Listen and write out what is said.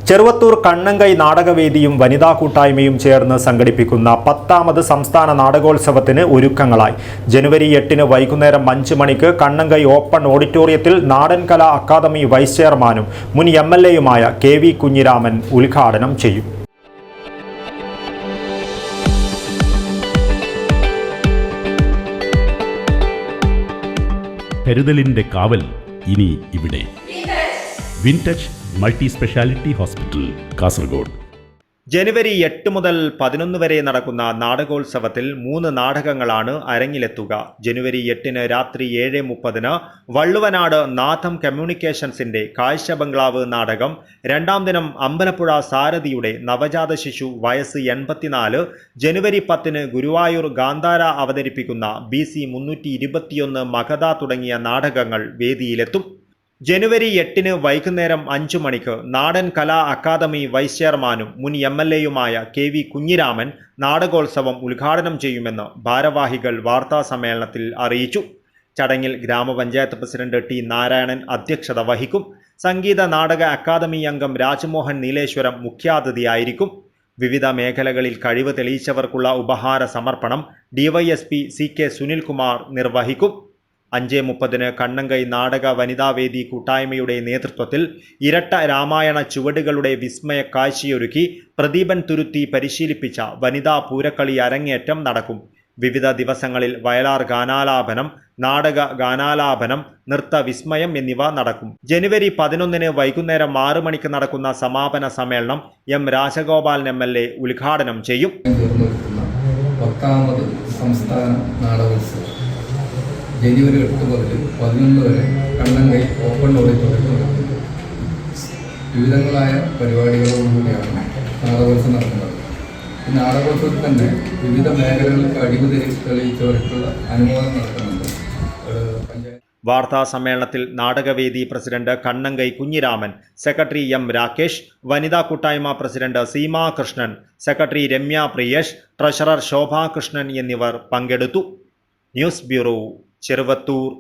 ചെറുവത്തൂർ കണ്ണങ്കൈ നാടകവേദിയും വനിതാ കൂട്ടായ്മയും ചേർന്ന് സംഘടിപ്പിക്കുന്ന 10ാമത് സംസ്ഥാന നാടകോത്സവത്തിന് ഒരുക്കങ്ങളായി. ജനുവരി 8 വൈകുന്നേരം 5 മണിക്ക് കണ്ണങ്കൈ ഓപ്പൺ ഓഡിറ്റോറിയത്തിൽ നാടൻ കലാ അക്കാദമി വൈസ് ചെയർമാനും മുൻ MLAയുമായ KV കുഞ്ഞിരാമൻ ഉദ്ഘാടനം ചെയ്യും. കരുതലിന്റെ കാവൽ ഇനി ഇവിടെ. Wintouch multi speciality hospital, Kasaragod. ജനുവരി 8 മുതൽ 11 വരെ നടക്കുന്ന നാടകോത്സവത്തിൽ 3 നാടകങ്ങളാണ് അരങ്ങിലെത്തുക. ജനുവരി 8 രാത്രി 7:30 വള്ളുവനാട് നാഥം കമ്മ്യൂണിക്കേഷൻസിന്റെ കാഴ്ച ബംഗ്ലാവ് നാടകം. 2ാം ദിനം അമ്പലപ്പുഴ സാരഥിയുടെ നവജാത ശിശു വയസ്സ് 84. ജനുവരി 10 ഗുരുവായൂർ ഗാന്ധാര അവതരിപ്പിക്കുന്ന BC 321 മഗധ തുടങ്ങിയ നാടകങ്ങൾ വേദിയിലെത്തും. ജനുവരി 8 വൈകുന്നേരം 5 മണിക്ക് നാടൻ കലാ അക്കാദമി വൈസ് ചെയർമാനും മുൻ MLAയുമായ KV കുഞ്ഞിരാമൻ നാടകോത്സവം ഉദ്ഘാടനം ചെയ്യുമെന്ന് ഭാരവാഹികൾ വാർത്താ സമ്മേളനത്തിൽ അറിയിച്ചു. ചടങ്ങിൽ ഗ്രാമപഞ്ചായത്ത് പ്രസിഡന്റ് T നാരായണൻ അധ്യക്ഷത വഹിക്കും. സംഗീത നാടക അക്കാദമി അംഗം രാജ്മോഹൻ നീലേശ്വരം മുഖ്യാതിഥിയായിരിക്കും. വിവിധ മേഖലകളിൽ കഴിവ് തെളിയിച്ചവർക്കുള്ള ഉപഹാര സമർപ്പണം DYSP CK സുനിൽകുമാർ നിർവഹിക്കും. 5:30 കണ്ണങ്കൈ നാടക വനിതാവേദി കൂട്ടായ്മയുടെ നേതൃത്വത്തിൽ ഇരട്ട രാമായണ ചുവടുകളുടെ വിസ്മയ കാഴ്ചയൊരുക്കി പ്രദീപൻ തുരുത്തി പരിശീലിപ്പിച്ച വനിതാ പൂരക്കളി അരങ്ങേറ്റം നടക്കും. വിവിധ ദിവസങ്ങളിൽ വയലാർ ഗാനാലാപനം, നാടക ഗാനാലാപനം, നൃത്ത വിസ്മയം എന്നിവ നടക്കും. ജനുവരി 11 വൈകുന്നേരം 6 മണിക്ക് നടക്കുന്ന സമാപന സമ്മേളനം M രാജഗോപാലൻ MLA ഉദ്ഘാടനം ചെയ്യും. 10ാമത് സംസ്ഥാന നാടകോത്സവം ജനുവരി 8 മുതൽ 11 വരെ കണ്ണങ്കൈ ഓപ്പൺ ഓഡിറ്റോറിയത്തിൽ നടക്കുന്നത്. വിവിധങ്ങളായ പരിപാടികളോടുകൂടിയാണ് നാടകോത്സവം നടക്കുന്നത്. ഈ നാടകോത്സവത്തിൽ തന്നെ വിവിധ മേഖലകളിൽ കഴിവ് തെളിയിച്ചവർക്കുള്ള അനുമോദനം നടക്കുന്നുണ്ട്. വാർത്താ സമ്മേളനത്തിൽ നാടകവേദി president Kannankai Kunhiraman, secretary M Rakesh, വനിതാ കൂട്ടായ്മ president Seema Krishnan, secretary Ramya Priyesh, treasurer Shobha Krishnan എന്നിവർ പങ്കെടുത്തു. News bureau, Cheruvathur.